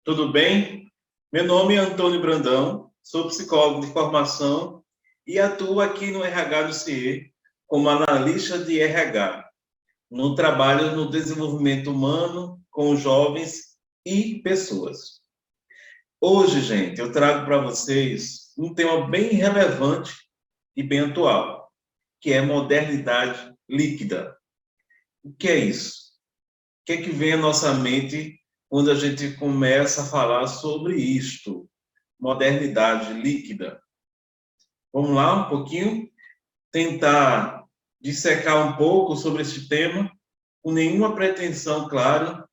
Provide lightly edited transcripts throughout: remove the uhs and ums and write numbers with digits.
Tudo bem? Meu nome é Antônio Brandão, sou psicólogo de formação e atuo aqui no RH do CIE como analista de RH, no trabalho no desenvolvimento humano com jovens e pessoas. Hoje, gente, eu trago para vocês um tema bem relevante e bem atual, que é modernidade líquida. O que é isso? O que é que vem à nossa mente quando a gente começa a falar sobre isto? Modernidade líquida. Vamos lá um pouquinho, tentar dissecar um pouco sobre esse tema, com nenhuma pretensão, claro,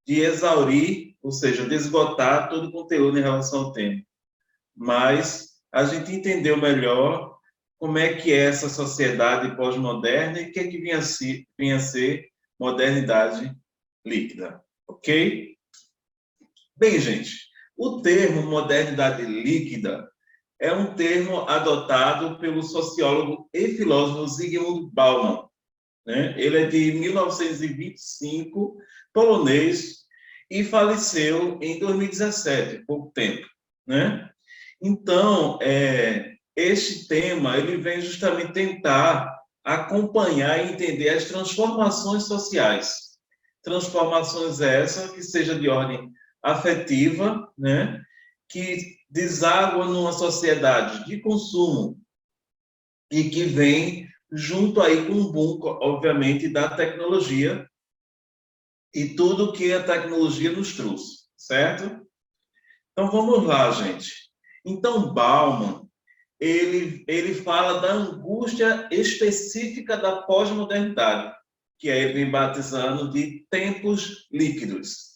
de exaurir, ou seja, de esgotar todo o conteúdo em relação ao tema. Mas a gente entendeu melhor como é que é essa sociedade pós-moderna e o que é que vinha a ser modernidade líquida, ok? Bem, gente, o termo modernidade líquida é um termo adotado pelo sociólogo e filósofo Zygmunt Bauman, né? Ele é de 1925, polonês, e faleceu em 2017, pouco tempo, né? Então, este tema ele vem justamente tentar acompanhar e entender as transformações sociais. Transformações essas que seja de ordem afetiva, né? Que deságua numa sociedade de consumo e que vem junto aí com o boom, obviamente, da tecnologia e tudo que a tecnologia nos trouxe, certo? Então, vamos lá, gente. Então, Bauman, ele fala da angústia específica da pós-modernidade, que é ele vem batizando de tempos líquidos.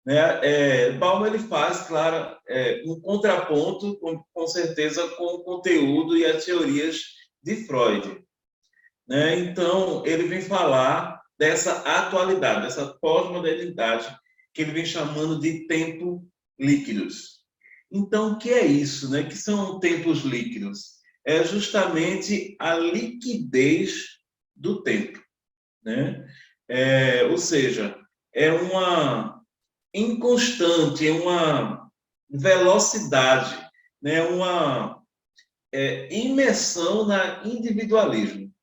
Né? Bauman ele faz, claro, um contraponto, com certeza, com o conteúdo e as teorias de Freud. Né? Então, ele vem falar dessa atualidade, dessa pós-modernidade, que ele vem chamando de tempos líquidos. Então, o que é isso? Né? Que são tempos líquidos? É justamente a liquidez do tempo. Né? Ou seja, é uma inconstante, é uma velocidade, né? Uma imersão na individualismo.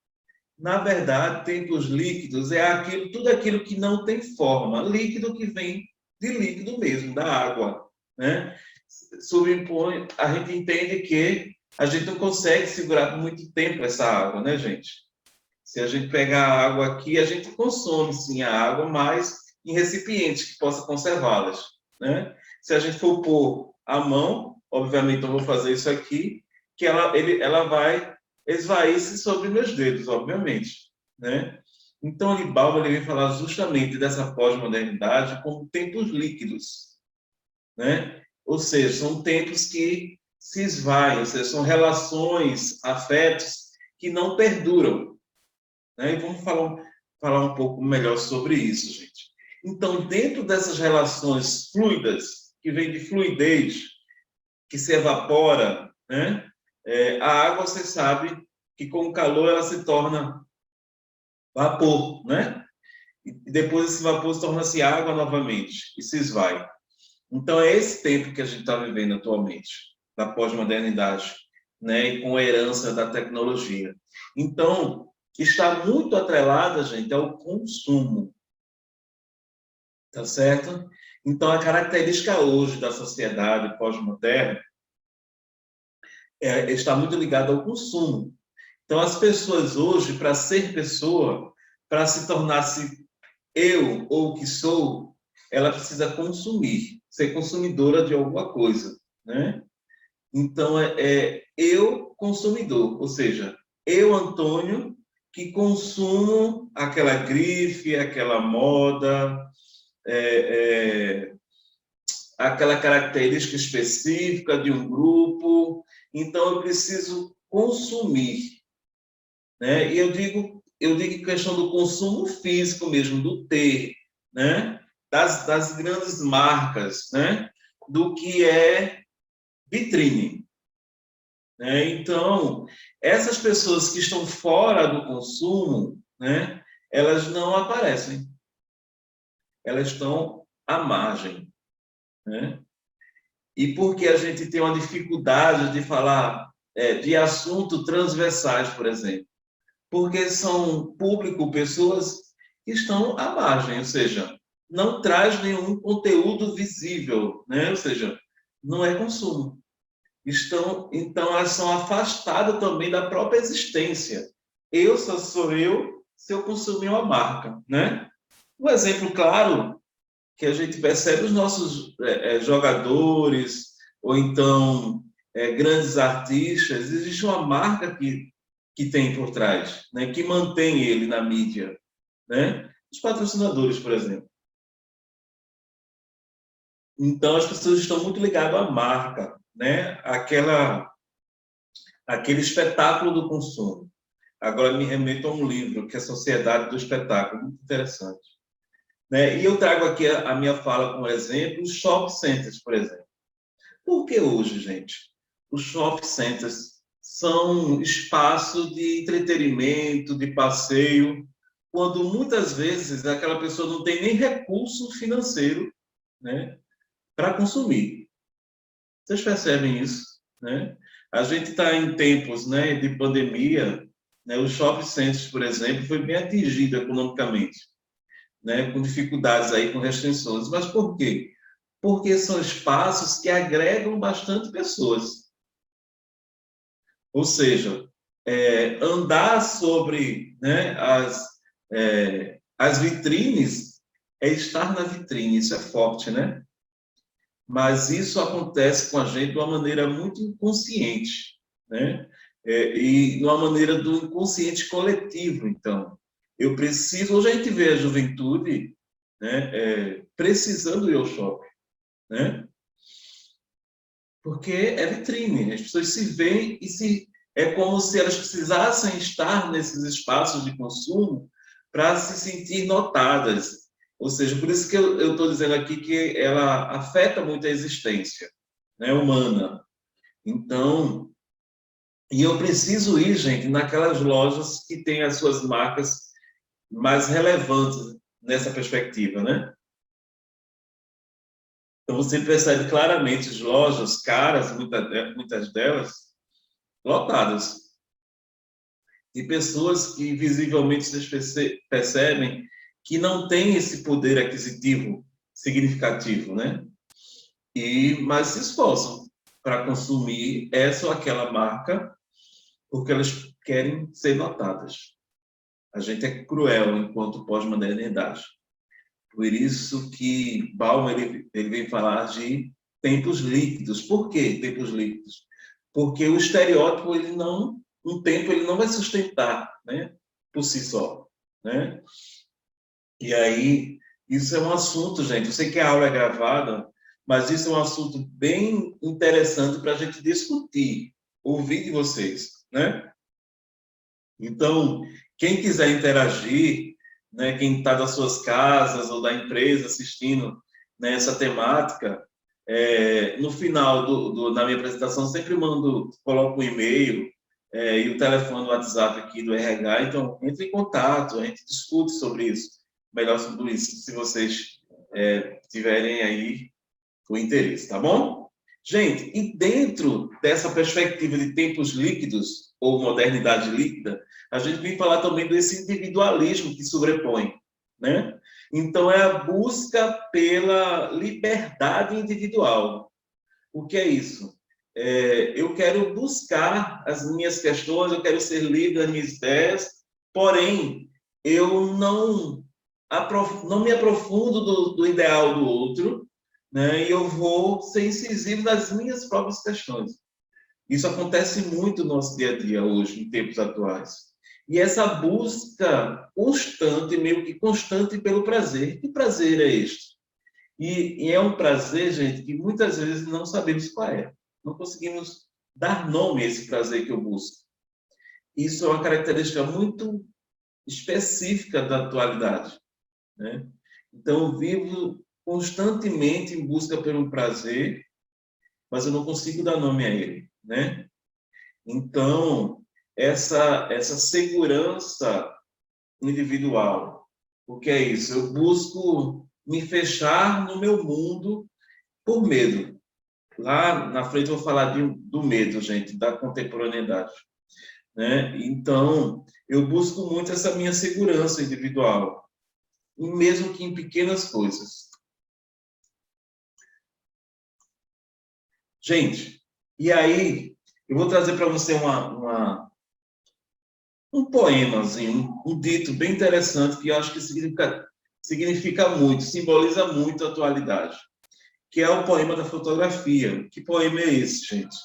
Na verdade, tempos líquidos é tudo aquilo que não tem forma, líquido que vem de líquido mesmo, da água, né? Subimpõe, a gente entende que a gente não consegue segurar por muito tempo essa água, né, gente? Se a gente pegar a água aqui, a gente consome sim a água, mas em recipientes que possa conservá-las, né? Se a gente for pôr a mão, obviamente eu vou fazer isso aqui, que ela vai esvair-se sobre meus dedos, obviamente, né? Então, Bauman ele vem falar justamente dessa pós-modernidade como tempos líquidos, né? Ou seja, são tempos que se esvaem, ou seja, são relações, afetos que não perduram, né? E vamos falar um pouco melhor sobre isso, gente. Então, dentro dessas relações fluidas, que vem de fluidez, que se evapora, né? A água, você sabe que com o calor ela se torna vapor, né? E depois esse vapor torna-se água novamente e se esvai. Então, é esse tempo que a gente está vivendo atualmente, da pós-modernidade, né? E com a herança da tecnologia. Então, está muito atrelada, gente, ao consumo, tá certo? Então, a característica hoje da sociedade pós-moderna está muito ligada ao consumo. Então, as pessoas hoje, para ser pessoa, para se tornar-se eu ou o que sou, ela precisa consumir, ser consumidora de alguma coisa, né? Então, eu consumidor, ou seja, eu, Antônio, que consumo aquela grife, aquela moda, é, é, aquela característica específica de um grupo. Então, eu preciso consumir, né? E eu digo questão do consumo físico mesmo, do ter, né? Das grandes marcas, né? Do que é vitrine. Né? Então, essas pessoas que estão fora do consumo, né? Elas não aparecem. Elas estão à margem. né? E por que a gente tem uma dificuldade de falar de assuntos transversais, por exemplo? Porque são público, pessoas que estão à margem, ou seja, não traz nenhum conteúdo visível, né? Ou seja, não é consumo. Então, elas são afastadas também da própria existência. Eu só sou eu se eu consumir uma marca, né? Um exemplo claro que a gente percebe os nossos jogadores, ou então grandes artistas, existe uma marca que tem por trás, né? Que mantém ele na mídia, né? Os patrocinadores, por exemplo. Então, as pessoas estão muito ligadas à marca, né? Aquele espetáculo do consumo. Agora me remeto a um livro, que é a Sociedade do Espetáculo, muito interessante. Né? E eu trago aqui a minha fala como exemplo, os shopping centers, por exemplo. Por que hoje, gente? Os shopping centers são espaço de entretenimento, de passeio, quando muitas vezes aquela pessoa não tem nem recurso financeiro, né, para consumir. Vocês percebem isso, né? A gente está em tempos, né, de pandemia, né? Os shopping centers, por exemplo, foi bem atingido economicamente, né, com dificuldades aí, com restrições. Mas por quê? Porque são espaços que agregam bastante pessoas. Ou seja, andar sobre, né, as vitrines é estar na vitrine, isso é forte, né? Mas isso acontece com a gente de uma maneira muito inconsciente, né? E de uma maneira do inconsciente coletivo, então. Eu preciso, hoje a gente vê a juventude, né, precisando ir ao shopping, né? Porque é vitrine, as pessoas se veem e é como se elas precisassem estar nesses espaços de consumo para se sentir notadas. Ou seja, por isso que eu estou dizendo aqui que ela afeta muito a existência, né, humana. Então, e eu preciso ir, gente, naquelas lojas que têm as suas marcas mais relevantes nessa perspectiva, né? Então, você percebe claramente as lojas caras, muitas delas, lotadas, de pessoas que visivelmente vocês percebem que não têm esse poder aquisitivo significativo, né? Mas se esforçam para consumir essa ou aquela marca porque elas querem ser notadas. A gente é cruel enquanto pós-modernidade. Por isso que Bauman ele vem falar de tempos líquidos. Por que tempos líquidos? Porque o estereótipo um tempo ele não vai sustentar, né, por si só, né? E aí isso é um assunto, gente. Eu sei que a aula é gravada, mas isso é um assunto bem interessante para a gente discutir, ouvir de vocês, né? Então, quem quiser interagir, né, quem está das suas casas ou da empresa assistindo nessa temática, no final da minha apresentação, sempre coloco um e-mail e o telefone do WhatsApp aqui do RH, então entre em contato, a gente discute sobre isso, melhor sobre isso, se vocês tiverem aí o interesse, tá bom? Gente, e dentro dessa perspectiva de tempos líquidos, ou modernidade líquida, a gente vem falar também desse individualismo que sobrepõe, né? Então, é a busca pela liberdade individual. O que é isso? Eu quero buscar as minhas questões, eu quero ser livre das minhas ideias, porém, eu não me aprofundo do ideal do outro, né? E eu vou ser incisivo nas minhas próprias questões. Isso acontece muito no nosso dia a dia hoje, em tempos atuais. E essa busca constante, meio que constante pelo prazer. Que prazer é este? E é um prazer, gente, que muitas vezes não sabemos qual é. Não conseguimos dar nome a esse prazer que eu busco. Isso é uma característica muito específica da atualidade, né? Então, eu vivo constantemente em busca pelo prazer, mas eu não consigo dar nome a ele, né? Então, essa segurança individual, o que é isso? Eu busco me fechar no meu mundo por medo. Lá na frente eu vou falar do medo, gente, da contemporaneidade, né? Então, eu busco muito essa minha segurança individual, e mesmo que em pequenas coisas. Gente, e aí eu vou trazer para você um poemazinho, um dito bem interessante que eu acho que significa muito, simboliza muito a atualidade, que é o poema da fotografia. Que poema é esse, gente?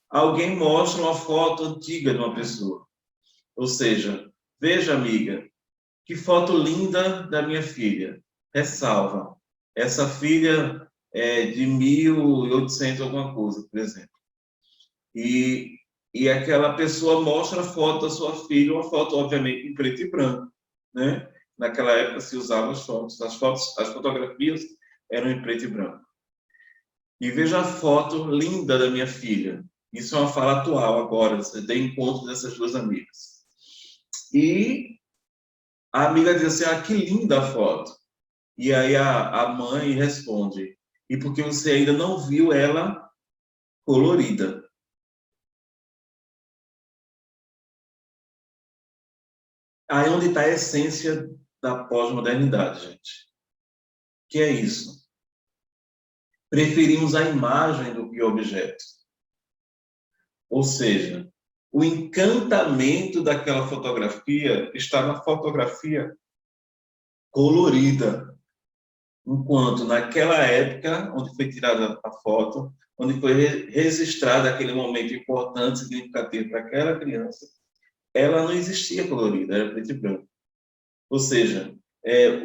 Alguém mostra uma foto antiga de uma pessoa. Ou seja, veja, amiga, que foto linda da minha filha. Ressalva. Essa filha é de 1800 alguma coisa, por exemplo. E, e aquela pessoa mostra a foto da sua filha, uma foto, obviamente, em preto e branco, né? Naquela época se usavam as fotografias eram em preto e branco. E veja a foto linda da minha filha. Isso é uma fala atual agora, de encontro dessas duas amigas. E a amiga diz assim, que linda a foto. E aí a mãe responde, e porque você ainda não viu ela colorida. Aí onde está a essência da pós-modernidade, gente. Que é isso. Preferimos a imagem do que o objeto. Ou seja, o encantamento daquela fotografia está na fotografia colorida. Enquanto naquela época, onde foi tirada a foto, onde foi registrado aquele momento importante, significativo para aquela criança, ela não existia colorida, era preto e branco. Ou seja,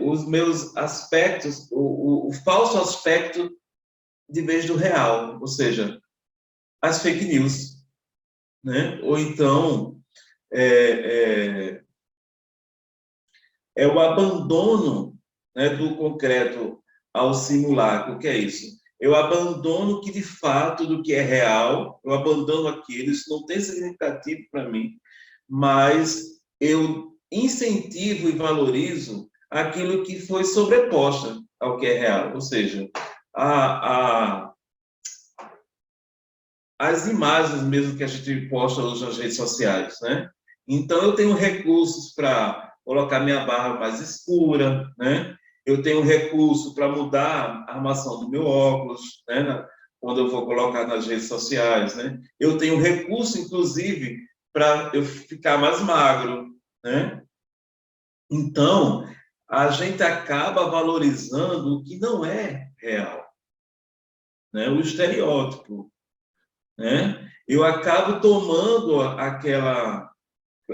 os meus aspectos, o falso aspecto de vez do real, ou seja, as fake news, né? Ou então é, o abandono, né, do concreto ao simulacro. O que é isso? Eu abandono que de fato do que é real, eu abandono aquilo, isso não tem significativo para mim, mas eu incentivo e valorizo aquilo que foi sobreposta ao que é real, ou seja, a, a, as imagens mesmo que a gente posta hoje nas redes sociais, né? Então, eu tenho recursos para colocar minha barra mais escura, né? Eu tenho recurso para mudar a armação do meu óculos, né? Quando eu vou colocar nas redes sociais, né? Eu tenho recurso, inclusive, para eu ficar mais magro, né? Então, a gente acaba valorizando o que não é real, né? O estereótipo, né? Eu acabo tomando aquela...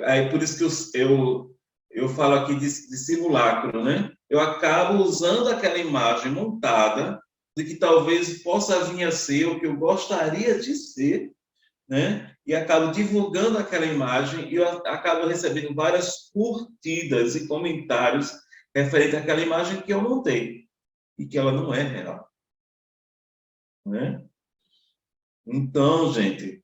Aí, por isso que eu falo aqui de simulacro, né? Eu acabo usando aquela imagem montada de que talvez possa vir a ser o que eu gostaria de ser, né? E acabo divulgando aquela imagem e eu acabo recebendo várias curtidas e comentários referente àquela imagem que eu montei e que ela não é real, né? Então, gente,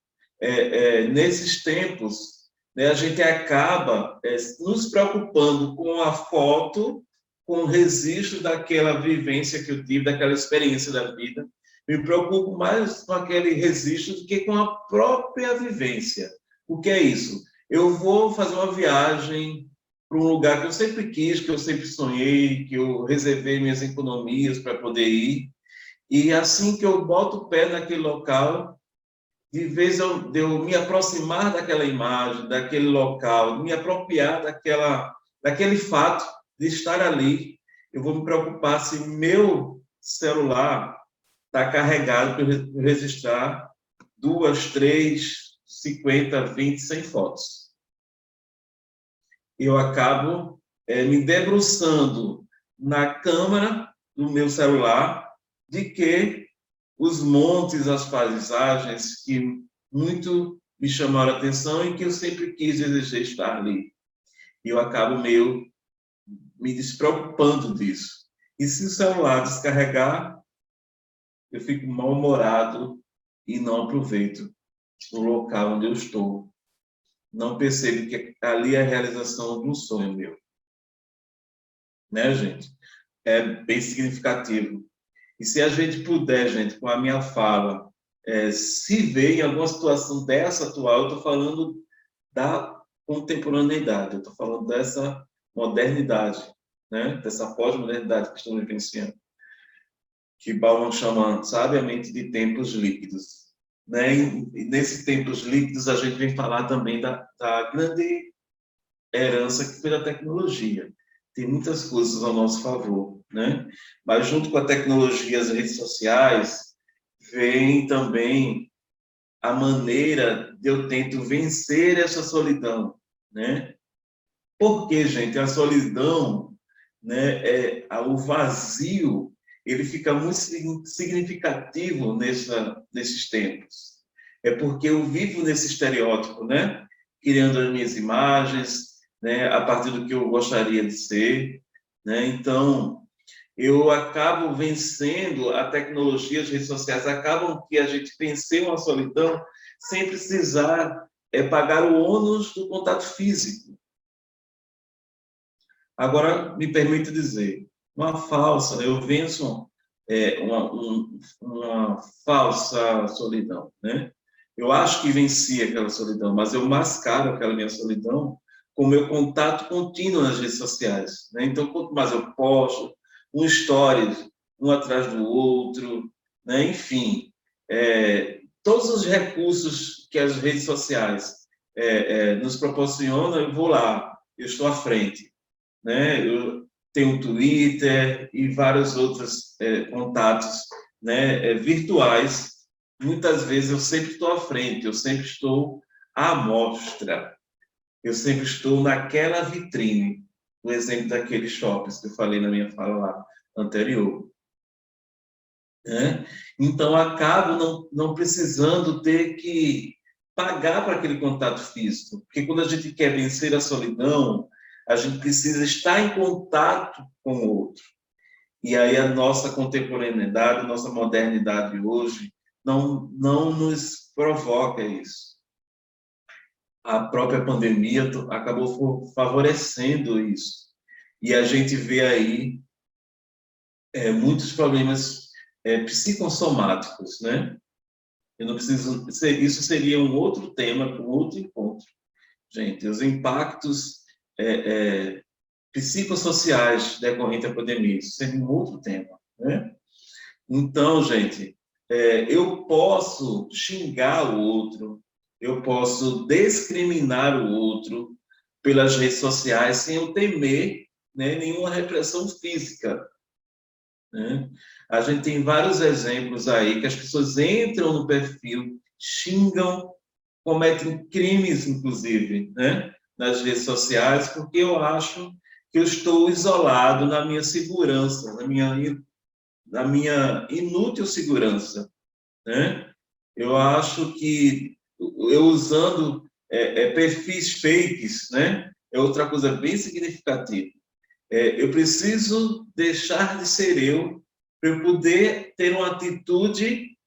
nesses tempos, né, a gente acaba nos preocupando com a foto, com o registro daquela vivência que eu tive, daquela experiência da vida. Me preocupo mais com aquele registro do que com a própria vivência. O que é isso? Eu vou fazer uma viagem para um lugar que eu sempre quis, que eu sempre sonhei, que eu reservei minhas economias para poder ir. E assim que eu boto o pé naquele local, de vez de eu me aproximar daquela imagem, daquele local, me apropriar daquele fato de estar ali, eu vou me preocupar se meu celular está carregado para eu registrar 2, 3, 50, 20, 100 fotos. Eu acabo me debruçando na câmera do meu celular de que os montes, as paisagens que muito me chamaram a atenção e que eu sempre quis e desejei estar ali. E eu acabo meio me despreocupando disso. E se o celular descarregar, eu fico mal-humorado e não aproveito o local onde eu estou. Não percebo que ali é a realização de um sonho meu. Né, gente? É bem significativo. E se a gente puder, gente, com a minha fala, se ver em alguma situação dessa atual, eu estou falando da contemporaneidade, eu estou falando dessa modernidade, né? Dessa pós-modernidade que estamos vivenciando, que Bauman chama sabiamente de tempos líquidos. Né? E nesses tempos líquidos, a gente vem falar também da grande herança que foi da tecnologia. Tem muitas coisas ao nosso favor, né? Mas junto com a tecnologia, as redes sociais, vem também a maneira de eu tento vencer essa solidão, né? Porque, gente, a solidão, né, o vazio, ele fica muito significativo nesses tempos. É porque eu vivo nesse estereótipo, né? Criando as minhas imagens, né, a partir do que eu gostaria de ser, né? Então, eu acabo vencendo a tecnologia, as redes sociais acabam que a gente venceu a solidão sem precisar pagar o ônus do contato físico. Agora, me permite dizer, eu venço uma falsa solidão, né? Eu acho que venci aquela solidão, mas eu mascaro aquela minha solidão com o meu contato contínuo nas redes sociais, né? Então, quanto mais eu posto, um stories, um atrás do outro, né? Enfim, todos os recursos que as redes sociais nos proporcionam, eu vou lá, eu estou à frente, né? Eu tenho um Twitter e vários outros contatos, né, virtuais. Muitas vezes eu sempre estou à frente, eu sempre estou à mostra, eu sempre estou naquela vitrine, no exemplo daqueles shoppings que eu falei na minha fala lá anterior. Né? Então, acabo não precisando ter que pagar para aquele contato físico, porque quando a gente quer vencer a solidão, a gente precisa estar em contato com o outro. E aí a nossa contemporaneidade, a nossa modernidade hoje não nos provoca isso. A própria pandemia acabou favorecendo isso. E a gente vê aí muitos problemas psicossomáticos, né? Eu não preciso. Isso seria um outro tema para um outro encontro, gente. Os impactos psicossociais decorrentes da pandemia, isso seria um outro tema, né? Então, gente, eu posso xingar o outro, eu posso discriminar o outro pelas redes sociais sem eu temer, né, nenhuma repressão física, né? A gente tem vários exemplos aí que as pessoas entram no perfil, xingam, cometem crimes, inclusive, né, nas redes sociais, porque eu acho que eu estou isolado na minha segurança, na minha inútil segurança, né? Eu acho que eu usando perfis fakes, né, é outra coisa bem significativa. Eu preciso deixar de ser eu para eu poder ter uma atitude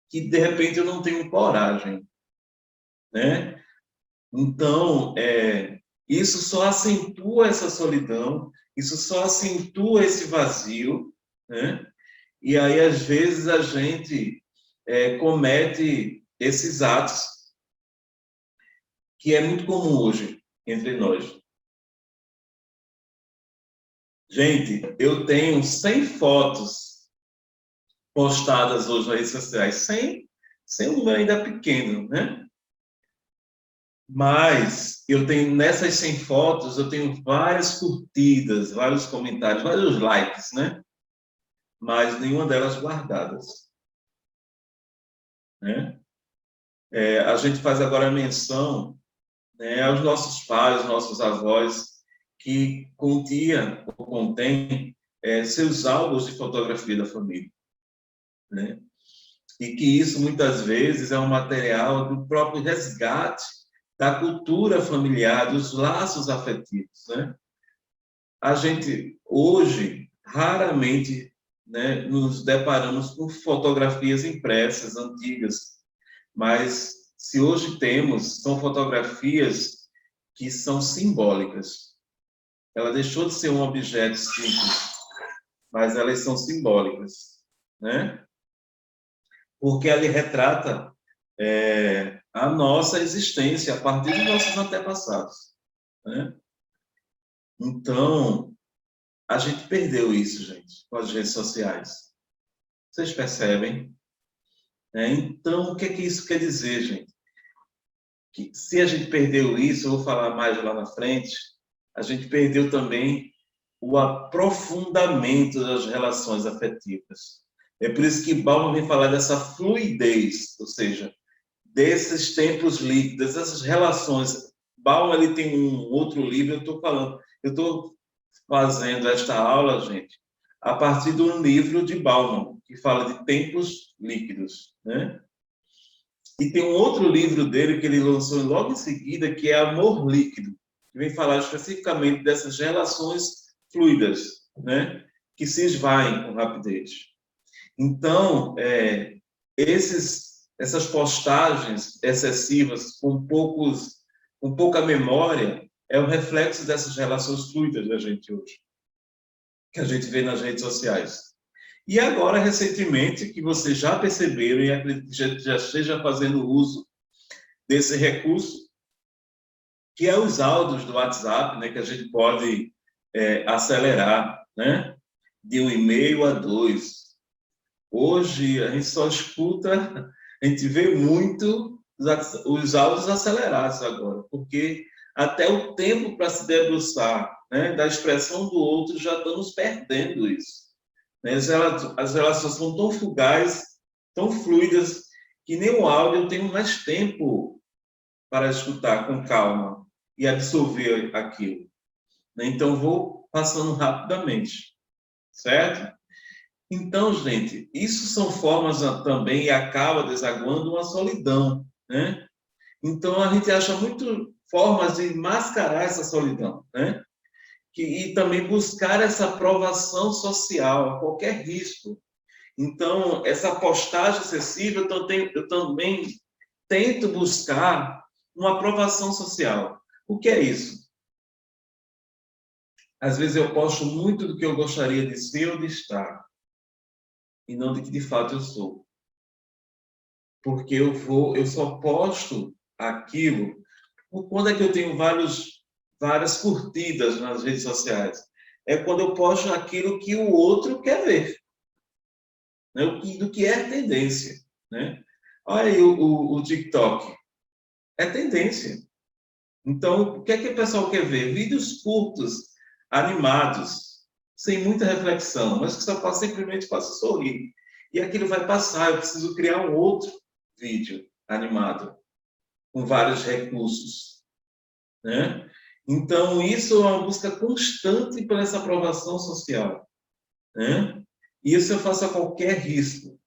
que, de repente, eu não tenho coragem, né? Então, isso só acentua essa solidão, isso só acentua esse vazio, né? E aí, às vezes, a gente comete esses atos que é muito comum hoje entre nós. Gente, eu tenho 100 fotos postadas hoje nas redes sociais, sem um número ainda pequeno, né? Mas eu tenho, nessas 100 fotos, eu tenho várias curtidas, vários comentários, vários likes, né? Mas nenhuma delas guardadas, né? A gente faz agora menção, né, aos nossos pais, nossos avós, que continha ou contém seus álbuns de fotografia da família, né? E que isso, muitas vezes, é um material do próprio resgate da cultura familiar, dos laços afetivos, né? A gente, hoje, raramente, né, nos deparamos com fotografias impressas, antigas, mas se hoje temos, são fotografias que são simbólicas. Ela deixou de ser um objeto simples, mas elas são simbólicas. né? Porque ali retrata a nossa existência a partir dos nossos antepassados, né? Então, a gente perdeu isso, gente, com as redes sociais. Vocês percebem? Então, o que é que isso quer dizer, gente? Que se a gente perdeu isso, eu vou falar mais lá na frente, a gente perdeu também o aprofundamento das relações afetivas. É por isso que Bauman vem falar dessa fluidez, ou seja, desses tempos líquidos, dessas relações. Bauman ele tem um outro livro, eu estou fazendo esta aula, gente, a partir de um livro de Bauman, que fala de tempos líquidos, né? E tem um outro livro dele que ele lançou logo em seguida, que é Amor Líquido, que vem falar especificamente dessas relações fluidas, né? Que se esvaem com rapidez. Então, essas postagens excessivas com pouca memória é um reflexo dessas relações fluidas da gente hoje, que a gente vê nas redes sociais. E agora, recentemente, que vocês já perceberam e acredito que já esteja fazendo uso desse recurso, que é os áudios do WhatsApp, né, que a gente pode acelerar, né, de 1 e-mail a 2. Hoje, a gente só escuta, a gente vê muito os áudios acelerados agora, porque até o tempo para se debruçar, né, da expressão do outro, já estamos perdendo isso. As relações são tão fugazes, tão fluidas, que nem o áudio eu tenho mais tempo para escutar com calma e absorver aquilo. Então, vou passando rapidamente, certo? Então, gente, isso são formas também, e acaba desaguando uma solidão, né? Então, a gente acha muito formas de mascarar essa solidão, né? E também buscar essa aprovação social a qualquer risco. Então, essa postagem excessiva, eu também tento buscar uma aprovação social. O que é isso? Às vezes eu posto muito do que eu gostaria de ser ou de estar, e não de que de fato eu sou. Porque eu só posto aquilo quando é que eu tenho várias curtidas nas redes sociais. É quando eu posto aquilo que o outro quer ver, né? Do que é tendência, né? Olha aí o TikTok. É tendência. Então, o que é que o pessoal quer ver? Vídeos curtos, animados, sem muita reflexão, mas que só simplesmente faça sorrir. E aquilo vai passar, eu preciso criar um outro vídeo animado, com vários recursos, né? Então, isso é uma busca constante por essa aprovação social, né? E isso eu faço a qualquer risco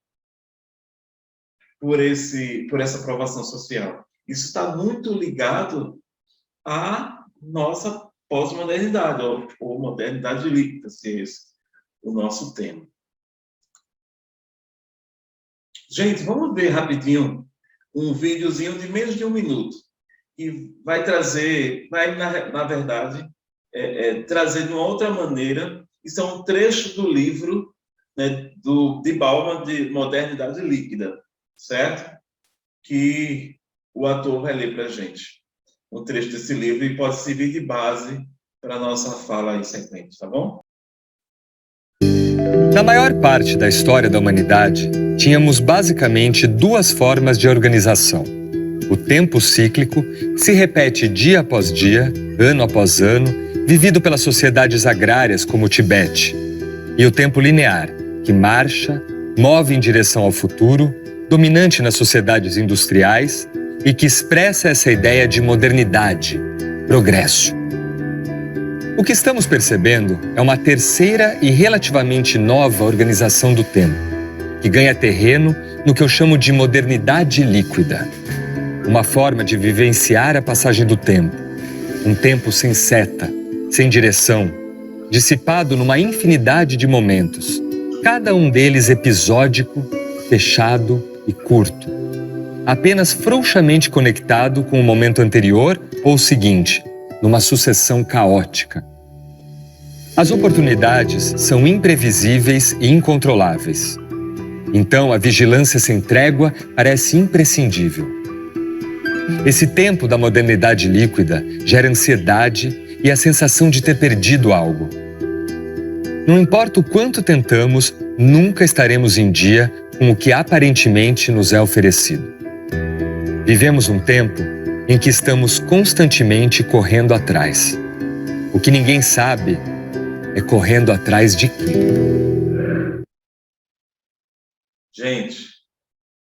por essa aprovação social. Isso está muito ligado à nossa pós-modernidade, ou modernidade líquida, se é esse o nosso tema. Gente, vamos ver rapidinho um videozinho de menos de 1 minuto, que vai trazer, na verdade, trazer de uma outra maneira, isso é um trecho do livro, né, de Bauman, de Modernidade Líquida, certo? Que o ator vai ler para a gente. Um trecho desse livro e pode servir de base para a nossa fala aí sequente, tá bom? Na maior parte da história da humanidade, tínhamos basicamente 2 formas de organização. O tempo cíclico se repete dia após dia, ano após ano, vivido pelas sociedades agrárias como o Tibete. E o tempo linear, que marcha, move em direção ao futuro, dominante nas sociedades industriais e que expressa essa ideia de modernidade, progresso. O que estamos percebendo é uma terceira e relativamente nova organização do tempo, que ganha terreno no que eu chamo de modernidade líquida. Uma forma de vivenciar a passagem do tempo. Um tempo sem seta, sem direção, dissipado numa infinidade de momentos, cada um deles episódico, fechado e curto. Apenas frouxamente conectado com o momento anterior ou seguinte, numa sucessão caótica. As oportunidades são imprevisíveis e incontroláveis. Então, a vigilância sem trégua parece imprescindível. Esse tempo da modernidade líquida gera ansiedade e a sensação de ter perdido algo. Não importa o quanto tentamos, nunca estaremos em dia com o que aparentemente nos é oferecido. Vivemos um tempo em que estamos constantemente correndo atrás. O que ninguém sabe é correndo atrás de quê? Gente,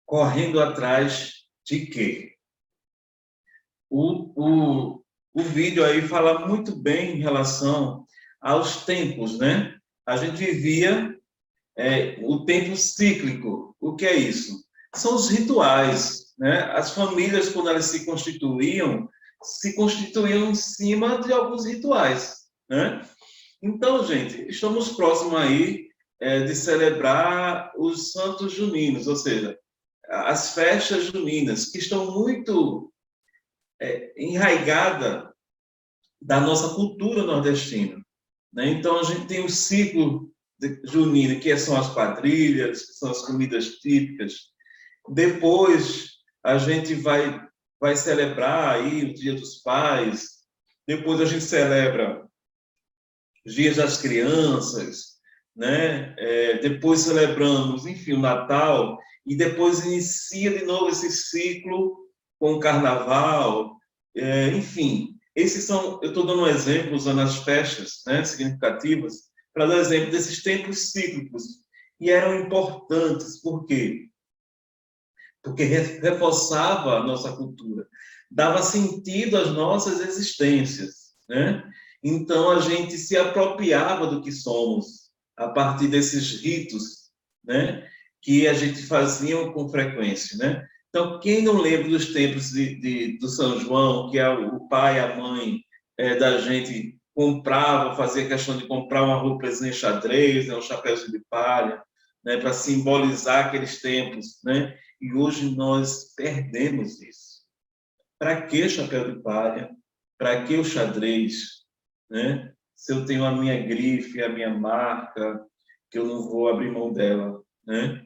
correndo atrás de quê? O vídeo aí fala muito bem em relação aos tempos, né? A gente vivia o tempo cíclico. O que é isso? São os rituais, né? As famílias, quando elas se constituíam em cima de alguns rituais, né? Então, gente, estamos próximos aí de celebrar os Santos Juninos, ou seja, as festas juninas, que estão muito enraigadas da nossa cultura nordestina, né? Então, a gente tem o ciclo junino, que são as quadrilhas, que são as comidas típicas. Depois, a gente vai celebrar aí o Dia dos Pais. Depois, a gente celebra os Dias das Crianças, né? Depois celebramos, enfim, o Natal. E depois inicia de novo esse ciclo com o Carnaval. Enfim, esses são, eu estou dando um exemplo usando as festas, né, significativas, para dar exemplo desses tempos cíclicos. E eram importantes, por quê? Porque reforçava a nossa cultura, dava sentido às nossas existências, né? Então, a gente se apropriava do que somos, a partir desses ritos, né, que a gente fazia com frequência, né? Então, quem não lembra dos tempos do São João, que o pai e a mãe da gente comprava, fazia questão de comprar uma roupa em xadrez, né, um chapéuzinho de palha, né, para simbolizar aqueles tempos, né? E hoje nós perdemos isso. Para que chapéu de palha? Para que o xadrez? Né? Se eu tenho a minha grife, a minha marca, que eu não vou abrir mão dela, né?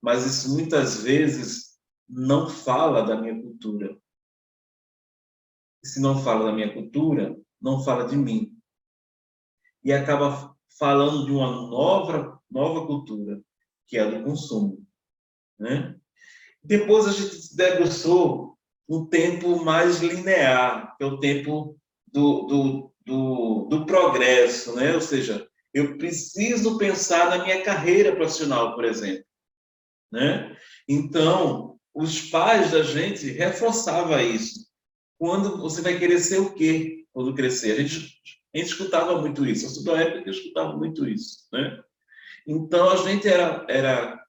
Mas isso muitas vezes não fala da minha cultura. E se não fala da minha cultura, não fala de mim. E acaba falando de uma nova cultura, que é a do consumo, né? Depois a gente se debruçou no tempo mais linear, que é o tempo do progresso, né? Ou seja, eu preciso pensar na minha carreira profissional, por exemplo, né? Então, os pais da gente reforçavam isso. Quando você vai querer ser o quê quando crescer? A gente escutava muito isso. Eu sou da época que eu escutava muito isso, né? Então, a gente era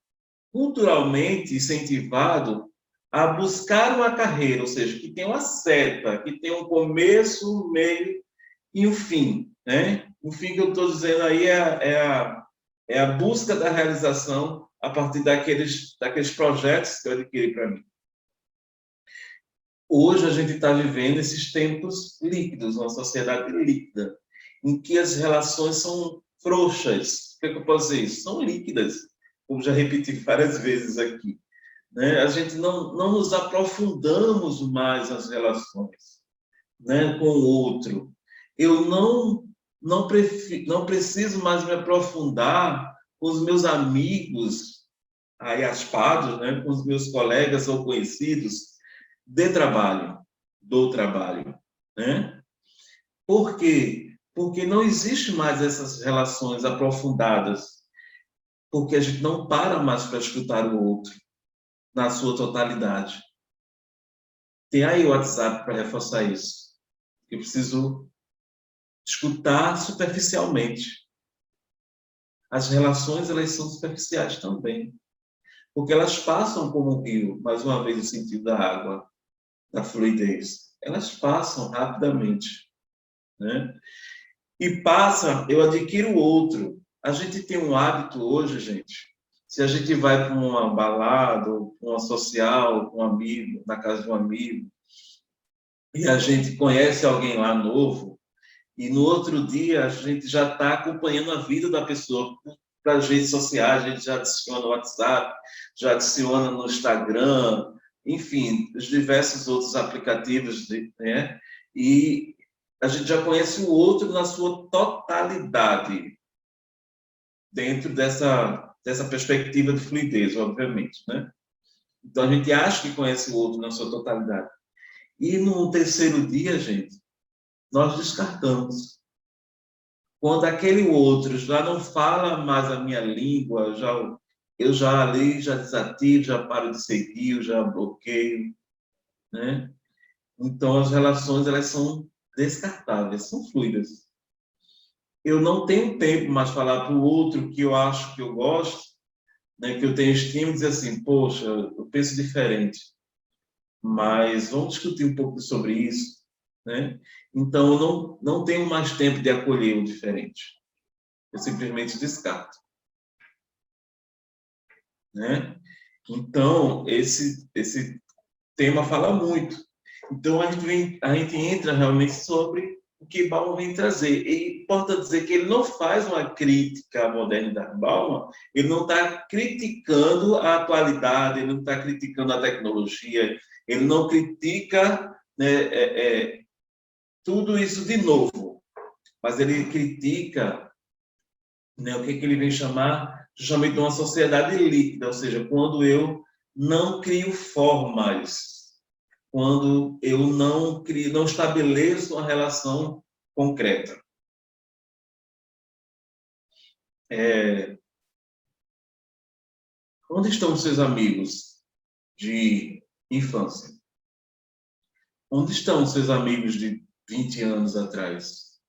culturalmente incentivado a buscar uma carreira, ou seja, que tem uma seta, que tem um começo, um meio e um fim, né? O fim que eu estou dizendo aí é a busca da realização a partir daqueles projetos que eu adquiri para mim. Hoje a gente está vivendo esses tempos líquidos, uma sociedade líquida, em que as relações são frouxas. O que é que eu posso dizer isso? São líquidas, como já repeti várias vezes aqui, né? A gente não nos aprofundamos mais nas relações, né, com o outro. Eu não preciso mais me aprofundar com os meus amigos, aí aspados, né, com os meus colegas ou conhecidos de trabalho, do trabalho, né? Por quê? Porque não existe mais essas relações aprofundadas, porque a gente não para mais para escutar o outro na sua totalidade. Tem aí o WhatsApp para reforçar isso. Eu preciso escutar superficialmente. As relações, elas são superficiais também, porque elas passam como um rio, mais uma vez, no sentido da água, da fluidez. Elas passam rapidamente, né? E passa, eu adquiro outro. A gente tem um hábito hoje, gente, se a gente vai para uma balada, ou para uma social, com um amigo, na casa de um amigo, e a gente conhece alguém lá novo, e no outro dia a gente já está acompanhando a vida da pessoa para as redes sociais, a gente já adiciona no WhatsApp, já adiciona no Instagram, enfim, os diversos outros aplicativos, né? E a gente já conhece o outro na sua totalidade, dentro dessa perspectiva de fluidez, obviamente, né? Então, a gente acha que conhece o outro na sua totalidade. E no terceiro dia, gente, nós descartamos. Quando aquele outro já não fala mais a minha língua, eu já ali, já desativo, já paro de seguir, já bloqueio, né? Então, as relações, elas são descartáveis, são fluidas. Eu não tenho tempo mais falar para o outro que eu acho que eu gosto, né, que eu tenho estima, e dizer assim, poxa, eu penso diferente, mas vamos discutir um pouco sobre isso, né? Então, eu não tenho mais tempo de acolher o diferente. Eu simplesmente descarto, né? Então, esse tema fala muito. Então, a gente entra realmente sobre o que Bauman vem trazer. E importa dizer que ele não faz uma crítica à modernidade. Bauman, ele não está criticando a atualidade, ele não está criticando a tecnologia, ele não critica, né, tudo isso de novo, mas ele critica, né, o que ele vem chamar justamente de uma sociedade líquida, ou seja, quando eu não crio formas, quando eu não estabeleço uma relação concreta. Onde estão os seus amigos de infância? Onde estão os seus amigos de 20 anos atrás?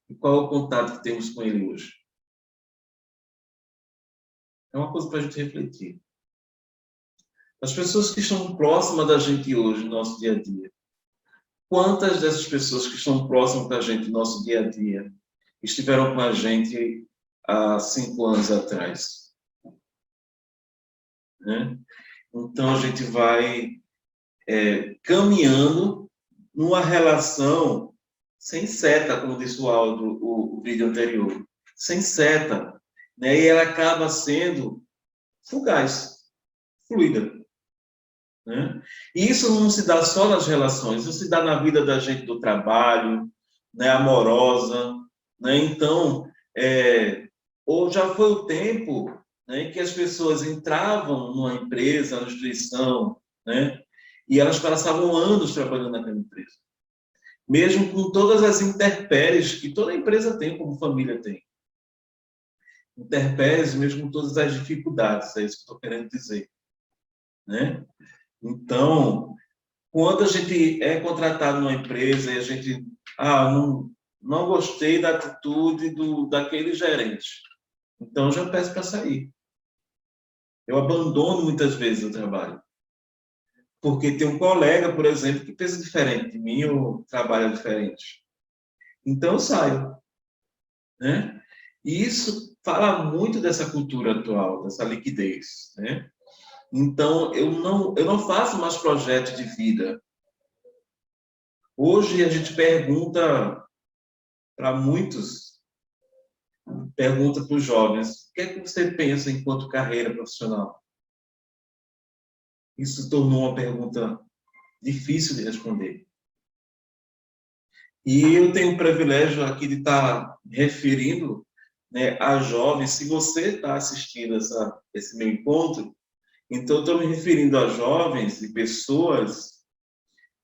E qual é o contato que temos com ele hoje? É uma coisa para a gente refletir. As pessoas que estão próximas da gente hoje, no nosso dia a dia, quantas dessas pessoas que estão próximas da gente no nosso dia a dia estiveram com a gente há 5 anos atrás? Né? Então, a gente vai caminhando numa relação sem seta, como disse o Aldo, o vídeo anterior, sem seta, né? E ela acaba sendo fugaz, fluida. Né? E isso não se dá só nas relações, isso se dá na vida da gente do trabalho, né, amorosa, né? Então, ou já foi o tempo, né, em que as pessoas entravam numa empresa, numa instituição, né, e elas passavam anos trabalhando naquela empresa, mesmo com todas as intempéries que toda empresa tem, como família tem. Intempéries, mesmo com todas as dificuldades, é isso que eu estou querendo dizer, né? Então, quando a gente é contratado numa empresa e a gente, não gostei da atitude daquele gerente, então já peço para sair. Eu abandono muitas vezes o trabalho. Porque tem um colega, por exemplo, que pensa diferente de mim ou trabalha diferente. Então eu saio, né? E isso fala muito dessa cultura atual, dessa liquidez, né? Então, eu não faço mais projetos de vida. Hoje, a gente pergunta para muitos, pergunta para os jovens, o que é que você pensa enquanto carreira profissional? Isso tornou uma pergunta difícil de responder. E eu tenho o privilégio aqui de estar me referindo, né, a jovens. Se você está assistindo esse meu encontro, então, eu estou me referindo a jovens e pessoas,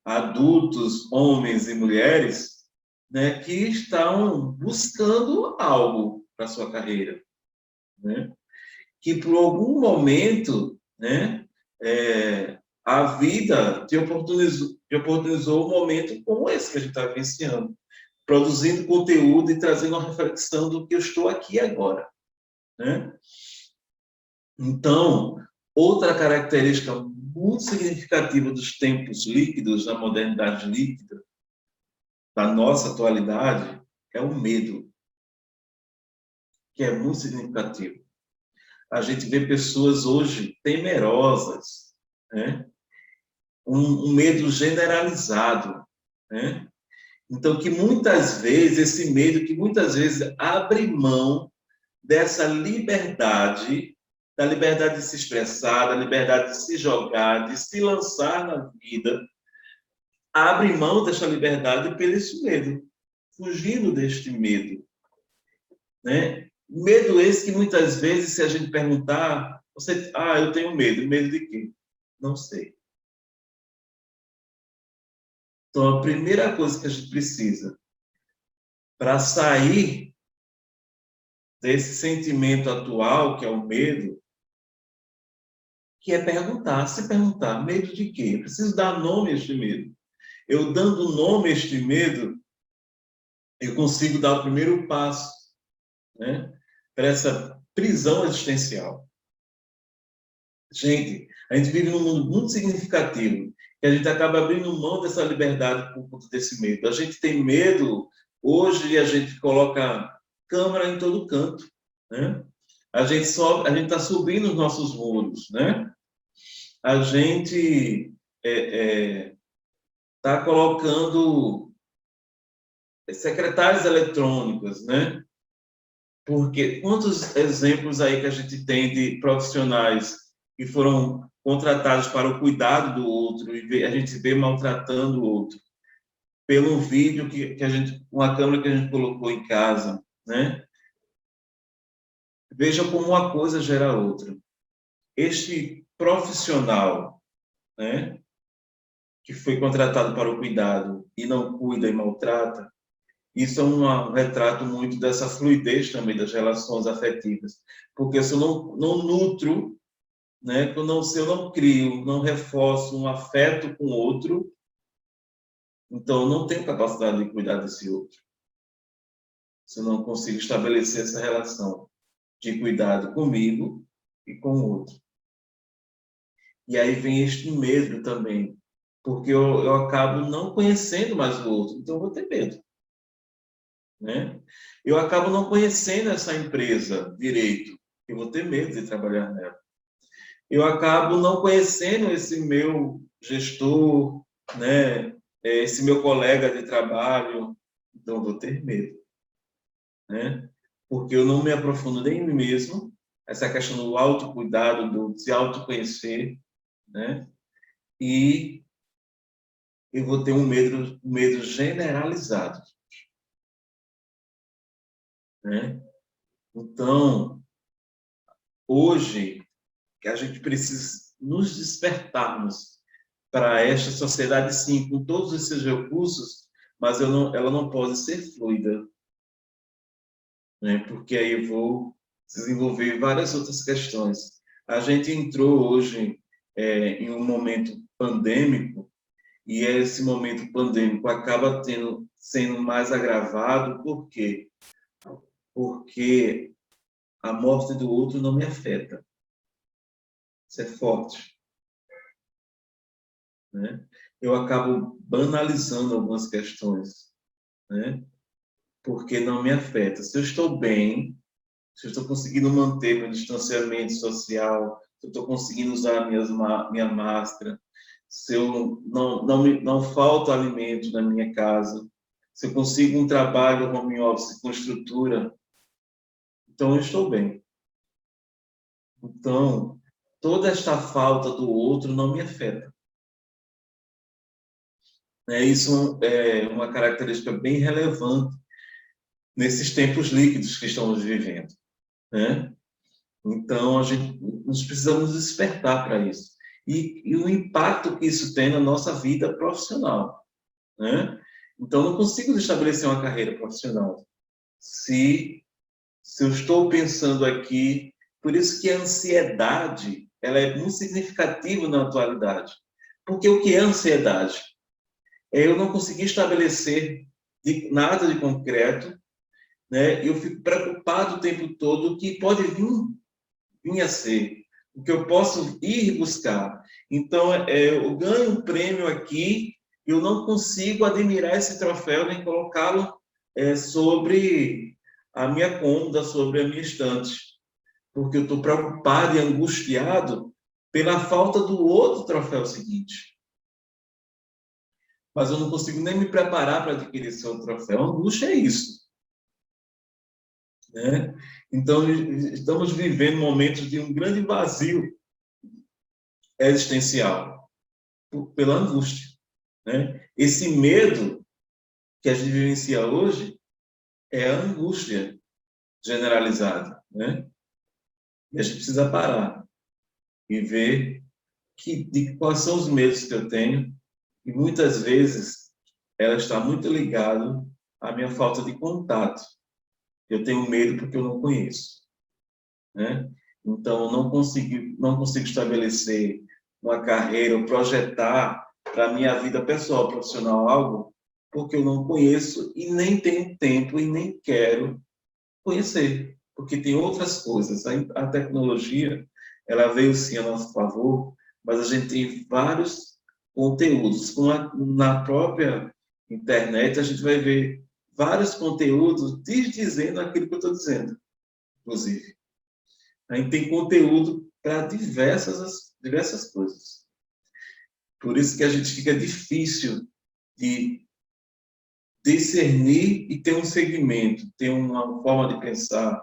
adultos, homens e mulheres, né, que estão buscando algo para a sua carreira, né? Que por algum momento, né, a vida te oportunizou um momento como esse que a gente está vivenciando, produzindo conteúdo e trazendo uma reflexão do que eu estou aqui agora, né? Então, outra característica muito significativa dos tempos líquidos, da modernidade líquida, da nossa atualidade, é o medo, que é muito significativo. A gente vê pessoas hoje temerosas, né? Um medo generalizado, né? Então, esse medo que muitas vezes abre mão dessa liberdade, da liberdade de se expressar, da liberdade de se jogar, de se lançar na vida, abre mão dessa liberdade pelo esse medo, fugindo deste medo, né? Medo esse que muitas vezes, se a gente perguntar, eu tenho medo. Medo de quê? Não sei. Então, a primeira coisa que a gente precisa para sair desse sentimento atual, que é o medo, que é perguntar, se perguntar, medo de quê? Eu preciso dar nome a este medo. Eu dando nome a este medo, eu consigo dar o primeiro passo, né, para essa prisão existencial. Gente, a gente vive num mundo muito significativo, que a gente acaba abrindo mão dessa liberdade por conta desse medo. A gente tem medo, hoje a gente coloca câmera em todo canto, né? A gente está subindo os nossos muros, né? A gente está colocando secretárias eletrônicas, né? Porque quantos exemplos aí que a gente tem de profissionais que foram contratados para o cuidado do outro e a gente vê maltratando o outro pelo vídeo que a gente, uma câmera que a gente colocou em casa, né? Veja como uma coisa gera outra. Este profissional, né, que foi contratado para o cuidado e não cuida e maltrata, isso é um retrato muito dessa fluidez também das relações afetivas. Porque se eu não nutro, né, se eu não crio, não reforço um afeto com o outro, então eu não tenho capacidade de cuidar desse outro. Se eu não consigo estabelecer essa relação de cuidado comigo e com o outro. E aí vem este medo também, porque eu acabo não conhecendo mais o outro, então eu vou ter medo, né? Eu acabo não conhecendo essa empresa direito, eu vou ter medo de trabalhar nela. Eu acabo não conhecendo esse meu gestor, né? Esse meu colega de trabalho, então eu vou ter medo, né? Porque eu não me aprofundo nem em mim mesmo, essa questão do autocuidado, do se autoconhecer, né? E eu vou ter um medo generalizado, né? Então, hoje, que a gente precisa nos despertarmos para esta sociedade, sim, com todos os seus recursos, mas ela não pode ser fluida, né? Porque aí eu vou desenvolver várias outras questões. A gente entrou hoje em um momento pandêmico, e esse momento pandêmico acaba sendo mais agravado, por quê? Porque a morte do outro não me afeta. Isso é forte, né? Eu acabo banalizando algumas questões, né? Porque não me afeta. Se eu estou bem, se eu estou conseguindo manter meu distanciamento social, se eu estou conseguindo usar minha máscara, se eu não falta alimento na minha casa, se eu consigo um trabalho home office com estrutura, então eu estou bem. Então, toda esta falta do outro não me afeta. Isso é uma característica bem relevante nesses tempos líquidos que estamos vivendo, né? Então, nós precisamos despertar para isso. E o impacto que isso tem na nossa vida profissional, né? Então, eu não consigo estabelecer uma carreira profissional se eu estou pensando aqui. Por isso que a ansiedade ela é muito significativa na atualidade. Porque o que é ansiedade? É eu não conseguir estabelecer nada de concreto, né? Eu fico preocupado o tempo todo que pode vir a ser, o que eu posso ir buscar. Então, eu ganho um prêmio aqui, eu não consigo admirar esse troféu nem colocá-lo sobre a minha cômoda, sobre a minha estante, porque eu estou preocupado e angustiado pela falta do outro troféu seguinte. Mas eu não consigo nem me preparar para adquirir esse outro troféu. A angústia é isso. né? Então, estamos vivendo momentos de um grande vazio existencial, pela angústia, né? Esse medo que a gente vivencia hoje é a angústia generalizada, né? E a gente precisa parar e ver de quais são os medos que eu tenho, e muitas vezes ela está muito ligada à minha falta de contato. Eu tenho medo porque eu não conheço, né? Então, eu não consigo estabelecer uma carreira ou projetar para a minha vida pessoal, profissional, algo, porque eu não conheço e nem tenho tempo e nem quero conhecer, porque tem outras coisas. A tecnologia, ela veio sim a nosso favor, mas a gente tem vários conteúdos. Na própria internet, a gente vai ver vários conteúdos desdizendo aquilo que eu estou dizendo, inclusive. A gente tem conteúdo para diversas coisas. Por isso que a gente fica difícil de discernir e ter um segmento, ter uma forma de pensar,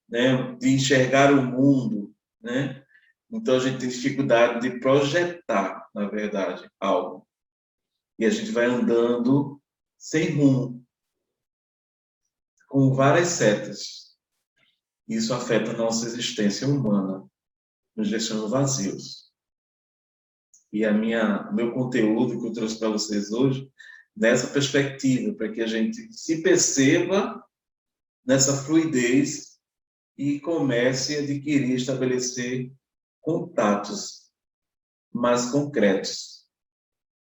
né, de enxergar o mundo, né? Então a gente tem dificuldade de projetar, na verdade, algo. E a gente vai andando sem rumo, com várias setas. Isso afeta a nossa existência humana, nos deixando vazios. E meu conteúdo que eu trouxe para vocês hoje, nessa perspectiva, para que a gente se perceba nessa fluidez e comece a adquirir, estabelecer contatos mais concretos,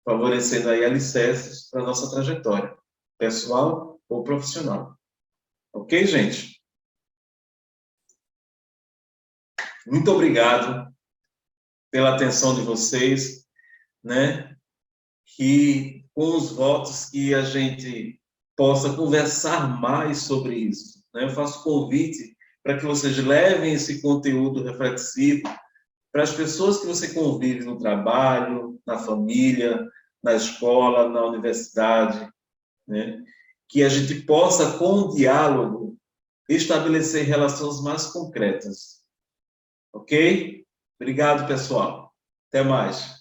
favorecendo aí alicerces para a nossa trajetória, pessoal ou profissional. Ok, gente? Muito obrigado pela atenção de vocês, né? Que com os votos que a gente possa conversar mais sobre isso, né? Eu faço convite para que vocês levem esse conteúdo reflexivo para as pessoas que você convive no trabalho, na família, na escola, na universidade, né? Que a gente possa, com o diálogo, estabelecer relações mais concretas. Ok? Obrigado, pessoal. Até mais.